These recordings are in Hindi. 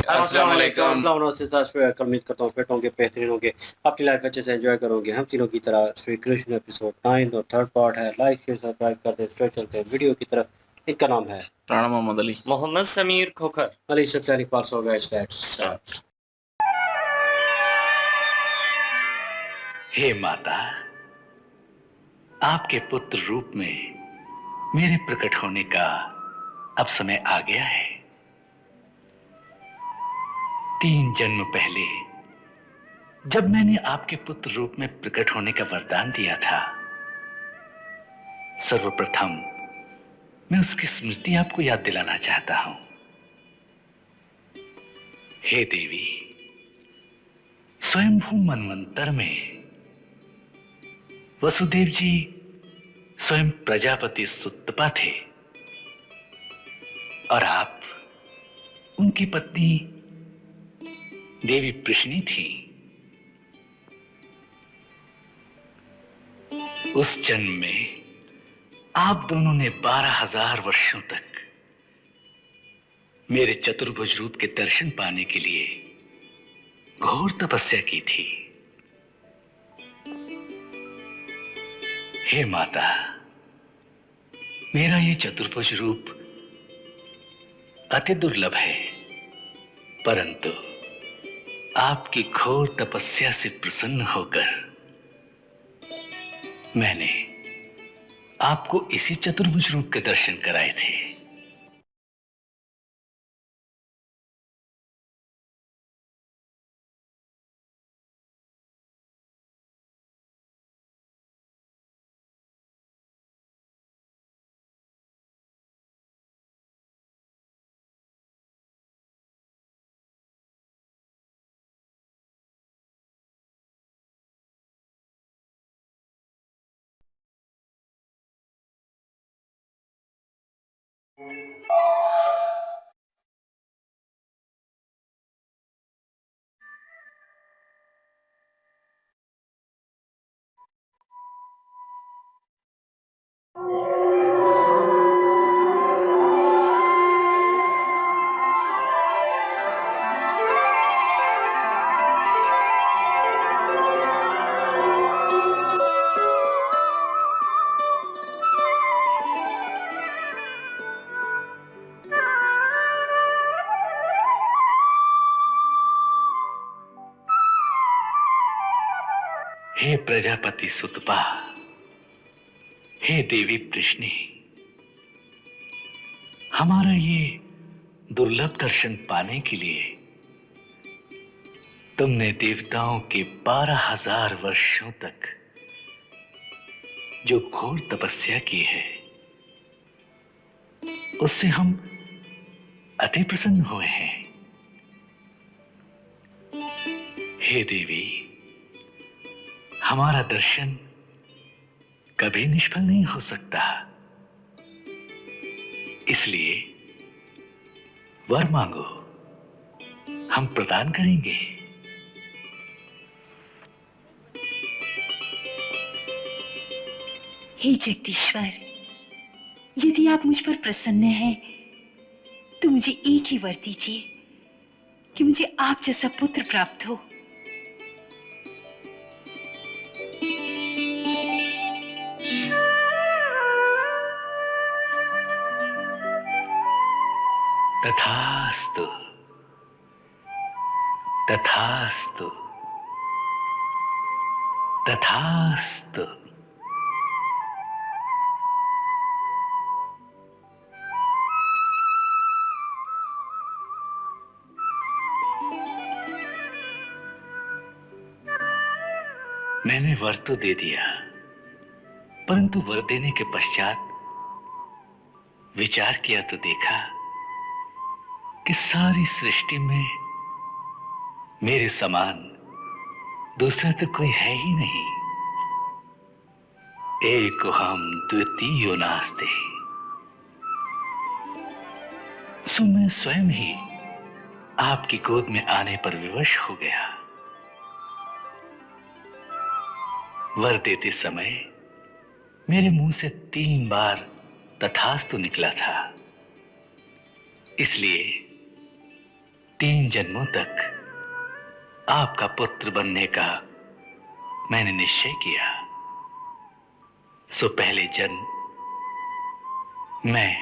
अस्सलाम वालेकुम। उम्मीद करता हूँ फिट होंगे, बेहतरीन होंगे, अपनी लाइफ अच्छे से एंजॉय करोगे। हम तीनों की तरह श्री कृष्ण एपिसोड 9 और थर्ड पार्ट है। लाइक शेयर सब्सक्राइब कर दे। स्ट्रेट चलते हैं वीडियो की तरफ। इनका नाम है राणा मोहम्मद अली। मोहम्मद समीर खोखर। अली सत्यानी पास हो गया। स्टार्ट। हे माता, आपके पुत्र रूप में मेरे प्रकट होने का अब समय आ गया है। 3 जन्म पहले जब मैंने आपके पुत्र रूप में प्रकट होने का वरदान दिया था, सर्वप्रथम मैं उसकी स्मृति आपको याद दिलाना चाहता हूं। हे देवी, स्वयंभू मनवंतर में वसुदेव जी स्वयं प्रजापति सुतपा थे और आप उनकी पत्नी देवी पृश्नी थी। उस जन्म में आप दोनों ने 12,000 वर्षों तक मेरे चतुर्भुज रूप के दर्शन पाने के लिए घोर तपस्या की थी। हे माता, मेरा ये चतुर्भुज रूप अति दुर्लभ है, परंतु आपकी घोर तपस्या से प्रसन्न होकर मैंने आपको इसी चतुर्भुज रूप के दर्शन कराए थे। हे प्रजापति सुतपा, हे देवी पृश्नी, हमारा ये दुर्लभ दर्शन पाने के लिए तुमने देवताओं के 12,000 वर्षों तक जो घोर तपस्या की है, उससे हम अति प्रसन्न हुए हैं। हे देवी, हमारा दर्शन कभी निष्फल नहीं हो सकता, इसलिए वर मांगो, हम प्रदान करेंगे। हे जगदीश्वर, यदि आप मुझ पर प्रसन्न हैं तो मुझे एक ही वर दीजिए कि मुझे आप जैसा पुत्र प्राप्त हो। तथास्तु, तथास्तु, तथास्तु। मैंने वर तो दे दिया, परंतु वर देने के पश्चात विचार किया तो देखा कि सारी सृष्टि में मेरे समान दूसरा तो कोई है ही नहीं। एकोहम द्वितीयो नास्ति। सो मैं स्वयं ही आपकी गोद में आने पर विवश हो गया। वर देते समय मेरे मुंह से 3 बार तथास्तु निकला था, इसलिए 3 जन्मों तक आपका पुत्र बनने का मैंने निश्चय किया। सो पहले जन्म मैं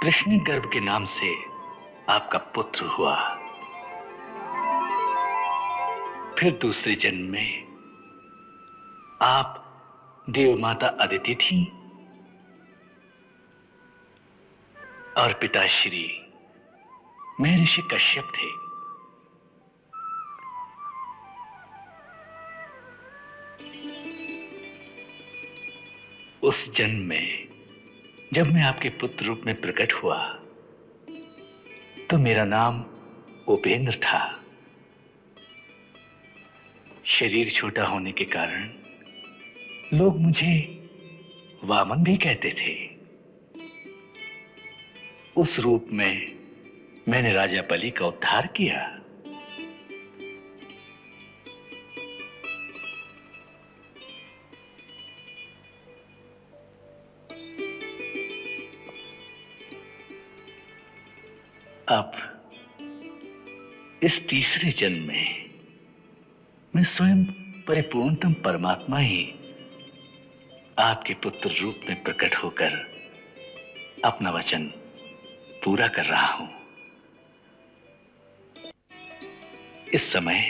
कृष्ण गर्भ के नाम से आपका पुत्र हुआ। फिर दूसरे जन्म में आप देव माता अदिति थी और पिताश्री महर्षि कश्यप थे। उस जन्म में जब मैं आपके पुत्र रूप में प्रकट हुआ तो मेरा नाम उपेंद्र था। शरीर छोटा होने के कारण लोग मुझे वामन भी कहते थे। उस रूप में मैंने राजा बलि का उद्धार किया। अब इस तीसरे जन्म में मैं स्वयं परिपूर्णतम परमात्मा ही आपके पुत्र रूप में प्रकट होकर अपना वचन पूरा कर रहा हूं। इस समय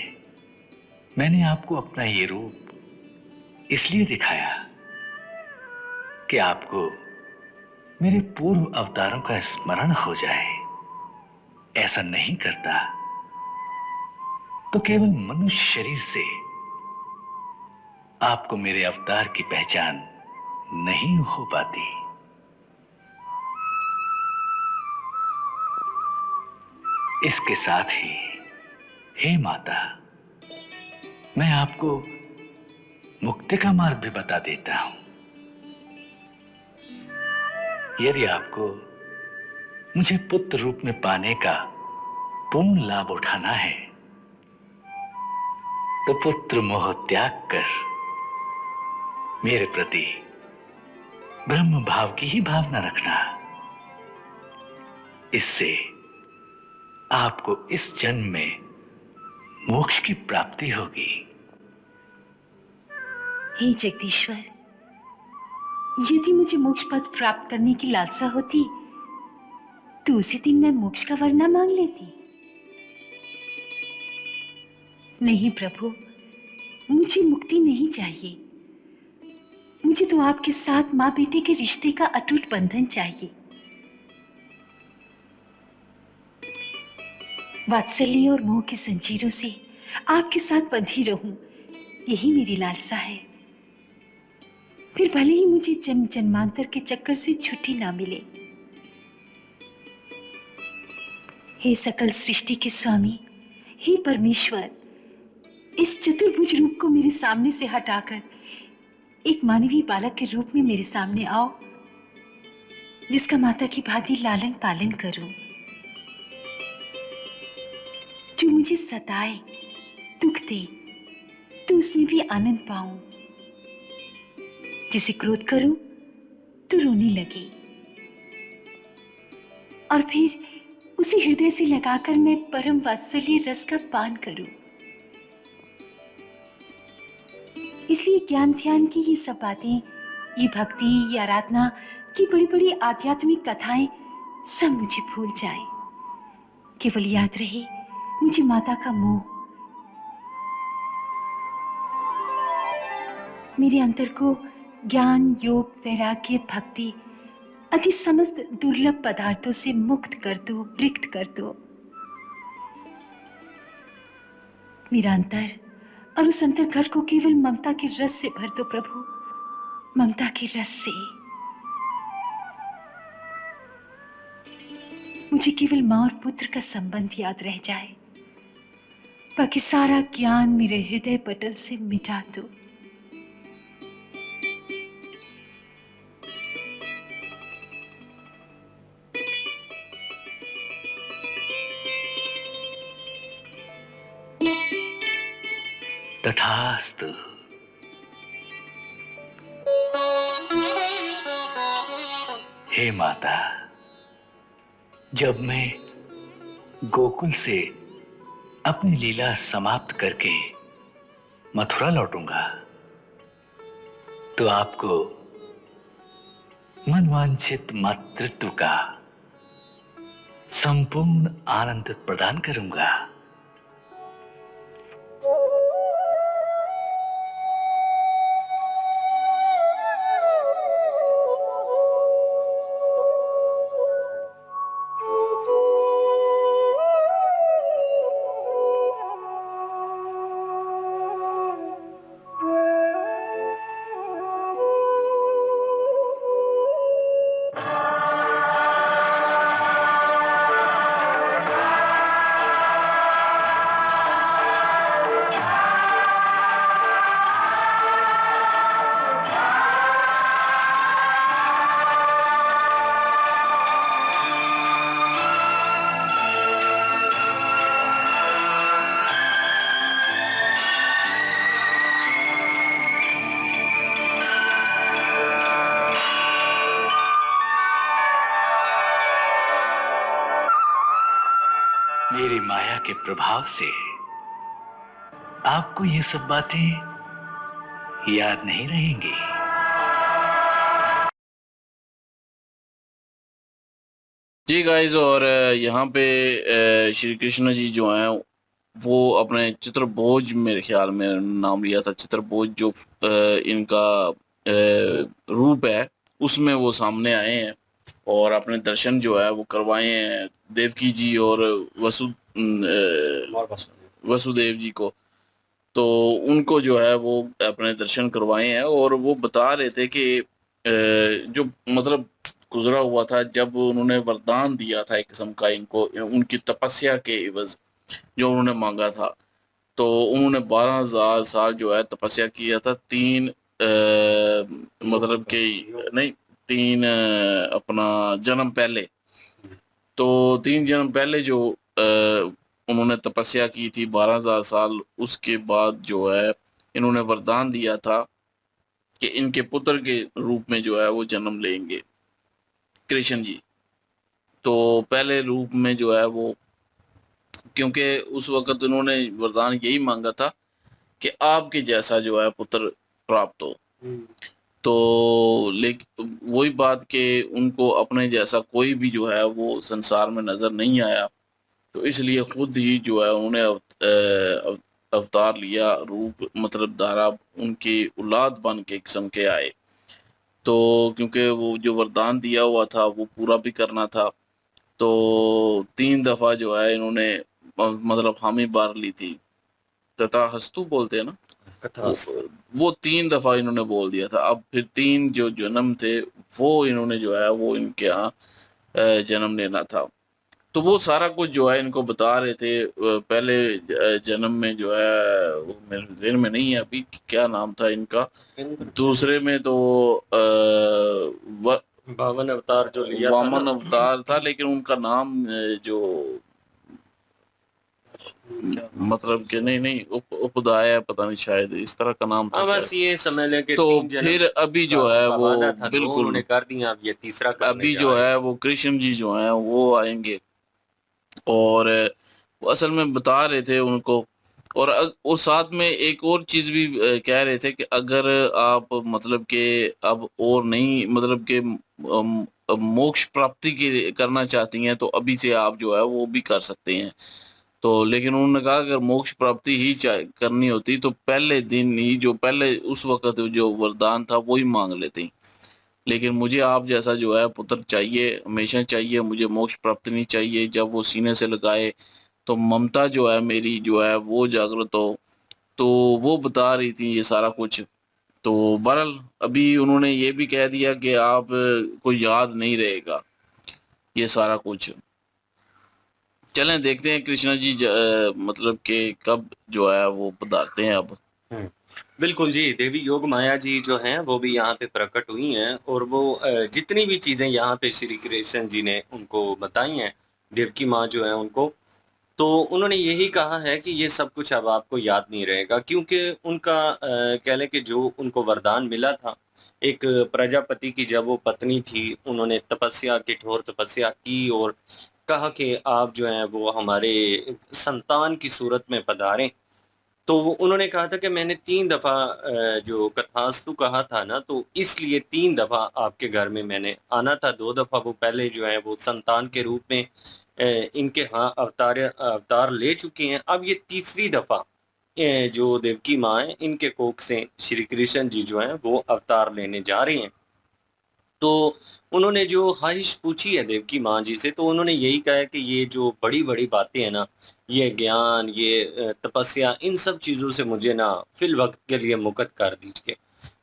मैंने आपको अपना ये रूप इसलिए दिखाया कि आपको मेरे पूर्व अवतारों का स्मरण हो जाए। ऐसा नहीं करता तो केवल मनुष्य शरीर से आपको मेरे अवतार की पहचान नहीं हो पाती। इसके साथ ही हे माता, मैं आपको मुक्ति का मार्ग भी बता देता हूं। यदि आपको मुझे पुत्र रूप में पाने का पूर्ण लाभ उठाना है तो पुत्र मोह त्याग कर मेरे प्रति ब्रह्म भाव की ही भावना रखना। इससे आपको इस जन्म में मोक्ष की प्राप्ति होगी। हे जगदीश्वर, यदि मुझे मोक्ष पद प्राप्त करने की लालसा होती तो उसी दिन मैं मोक्ष का वर न मांग लेती। नहीं प्रभु, मुझे मुक्ति नहीं चाहिए। मुझे तो आपके साथ मां बेटे के रिश्ते का अटूट बंधन चाहिए। वात्सल्य और मोह की जंजीरों से आपके साथ बंधी रहूं, यही मेरी लालसा है। फिर भले ही मुझे जन्म जन्मांतर के चक्कर से छुट्टी ना मिले। हे सकल सृष्टि के स्वामी, हे परमेश्वर, इस चतुर्भुज रूप को मेरे सामने से हटाकर एक मानवीय बालक के रूप में मेरे सामने आओ, जिसका माता की भांति लालन पालन करूं, जो मुझे सताए, दुख दे तो उसमें भी आनंद पाऊं, जिसे क्रोध करूं तो रोने लगे और फिर उसे हृदय से लगाकर मैं परम वात्सल्य रस का पान करूं। इसलिए ज्ञान ध्यान की ये सब बातें, ये भक्ति, ये आराधना की बड़ी बड़ी आध्यात्मिक कथाएं सब मुझे भूल जाएं। केवल याद रहे मुझे माता का मोह। मेरे अंतर को ज्ञान, योग, वैराग्य, भक्ति अति समस्त दुर्लभ पदार्थों से मुक्त कर दो, रिक्त कर दो। मेरा अंतर और उस अंतर घर को केवल ममता के रस से भर दो प्रभु, ममता के रस से। मुझे केवल मां और पुत्र का संबंध याद रह जाए, बाकी सारा ज्ञान मेरे हृदय पटल से मिटा दो। तथास्तु। हे माता, जब मैं गोकुल से अपनी लीला समाप्त करके मथुरा लौटूंगा तो आपको मनवांछित मातृत्व का संपूर्ण आनंद प्रदान करूंगा। मेरी माया के प्रभाव से आपको ये सब बातें याद नहीं रहेंगी। जी गाइस, और यहाँ पे श्री कृष्ण जी जो हैं वो अपने चित्रभोज, मेरे ख्याल में नाम लिया था चित्रभोज, जो इनका रूप है उसमें वो सामने आए हैं और अपने दर्शन जो है वो करवाए हैं देवकी जी और वसुदेव जी को। तो उनको जो है वो अपने दर्शन करवाए हैं और वो बता रहे थे कि जो मतलब गुजरा हुआ था, जब उन्होंने वरदान दिया था एक किस्म का इनको, उनकी तपस्या के इवज जो उन्होंने मांगा था, तो उन्होंने 12,000 साल जो है तपस्या किया था। मतलब कि नहीं, 3 अपना जन्म पहले, तो 3 जन्म पहले जो उन्होंने तपस्या की थी 12,000 साल, उसके बाद जो है इन्होंने वरदान दिया था कि इनके पुत्र के रूप में जो है वो जन्म लेंगे कृष्ण जी। तो पहले रूप में जो है वो, क्योंकि उस वक्त उन्होंने वरदान यही मांगा था कि आपके जैसा जो है पुत्र प्राप्त हो। तो लेकिन वही बात कि उनको अपने जैसा कोई भी जो है वो संसार में नजर नहीं आया, तो इसलिए खुद ही जो है उन्होंने अवतार लिया, रूप मतलब धारा, उनकी औलाद बन के किस्म के आए। तो क्योंकि वो जो वरदान दिया हुआ था वो पूरा भी करना था, तो 3 दफा जो है इन्होंने मतलब हामी बार ली थी। तथा हस्तु बोलते हैं ना, वो 3 दफा इन्होंने बोल दिया था। अब फिर 3 जो जन्म थे वो इन्होंने जो है वो इनके यहाँ जन्म लेना था। तो वो सारा कुछ जो है इनको बता रहे थे। पहले जन्म में जो है वो मेरे ज़हन में नहीं है अभी क्या नाम था इनका। दूसरे में तो वामन अवतार जो लिया वामन अवतार था, लेकिन उनका नाम जो मतलब कि नहीं उपदाय, पता नहीं, शायद इस तरह का नाम था। बस ये समझ लें कि तो फिर अभी जो है वो बिल्कुल उन्होंने कर दिया, अब ये तीसरा अभी जो है वो कृष्ण जी जो है वो आएंगे और वो असल में बता रहे थे उनको। और साथ में एक और चीज भी कह रहे थे कि अगर आप मतलब के अब और नहीं मतलब के मोक्ष प्राप्ति के करना चाहती हैं तो अभी से आप जो है वो भी कर सकते हैं। तो लेकिन उन्होंने कहा अगर मोक्ष प्राप्ति ही करनी होती तो पहले दिन ही, जो पहले उस वक्त जो वरदान था वो ही मांग लेते। लेकिन मुझे आप जैसा जो है पुत्र चाहिए, हमेशा चाहिए, मुझे मोक्ष प्राप्ति नहीं चाहिए। जब वो सीने से लगाए तो ममता जो है मेरी जो है वो जागृत हो। तो वो बता रही थी ये सारा कुछ। तो बहरहाल अभी उन्होंने ये भी कह दिया कि आप को याद नहीं रहेगा ये सारा कुछ। चलें देखते हैं कृष्णा जी मतलब कि कब जो है वो पधारते हैं अब। बिल्कुल जी, देवी योग माया जी जो हैं वो भी यहाँ पे प्रकट हुई हैं और वो जितनी भी चीजें यहाँ पे श्री कृष्ण जी ने उनको बताई हैं, देवकी माँ जो है उनको, तो उन्होंने यही कहा है कि ये सब कुछ अब आपको याद नहीं रहेगा, क्योंकि उनका कह लें कि जो उनको वरदान मिला था, एक प्रजापति की जब वो पत्नी थी, उन्होंने तपस्या, कठोर तपस्या की और कहा कि आप जो हैं वो हमारे संतान की सूरत में पधारें। तो उन्होंने कहा था कि मैंने 3 दफ़ा जो कथास्तु कहा था ना, तो इसलिए 3 दफ़ा आपके घर में मैंने आना था। 2 दफ़ा वो पहले जो है वो संतान के रूप में इनके यहाँ अवतार ले चुके हैं। अब ये तीसरी दफ़ा जो देवकी माँ हैं, इनके कोख से श्री कृष्ण जी जो हैं वो अवतार लेने जा रहे हैं। तो उन्होंने जो ख़्वाहिश पूछी है देवकी माँ जी से, तो उन्होंने यही कहा है कि ये जो बड़ी-बड़ी बातें हैं ना, ये ज्ञान, ये तपस्या, इन सब चीज़ों से मुझे ना फ़िलवक़्त के लिए मुक्त कर दीजिए।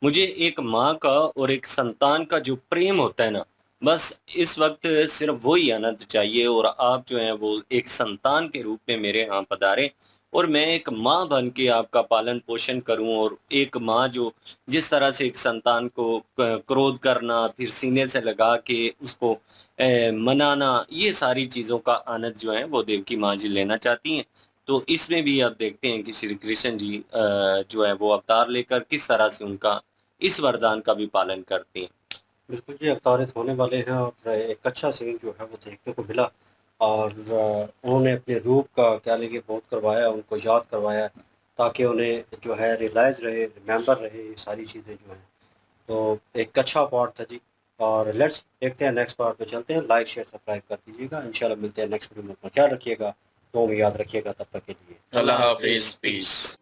मुझे एक माँ का और एक संतान का जो प्रेम होता है ना, बस इस वक़्त सिर्फ़ वही आनंद चाहिए, और आप जो हैं वो एक संतान के रूप में मेरे यहाँ पधारें और मैं एक माँ बन के आपका पालन-पोषण करूँ, और एक माँ जो जिस तरह से एक संतान को क्रोध करना, फिर सीने से लगा के उसको मनाना, ये सारी चीज़ों का आनंद जो है वो देवकी माँ जी लेना चाहती हैं। तो इसमें भी आप देखते हैं कि श्री कृष्ण जी जो है वो अवतार लेकर किस तरह से उनका इस वरदान का भी पालन करते हैं। बिल्कुल जी, अवतारित होने वाले हैं और एक अच्छा सीन जो है वो देखने को मिला और उन्होंने अपने रूप का क्या लेके बहुत करवाया, उनको याद करवाया ताकि उन्हें जो है रियलाइज़ रहे, रिमेंबर रहे ये सारी चीज़ें जो हैं। तो एक अच्छा पार्ट था जी और लेट्स देखते हैं नेक्स्ट पार्ट पे चलते हैं। लाइक, शेयर, सब्सक्राइब कर दीजिएगा। इंशाल्लाह मिलते हैं नेक्स्ट वीडियो में। अपना ख्याल रखिएगा, दुआ में याद रखिएगा। तब तक के लिए अल्लाह हाफिज़, पीस।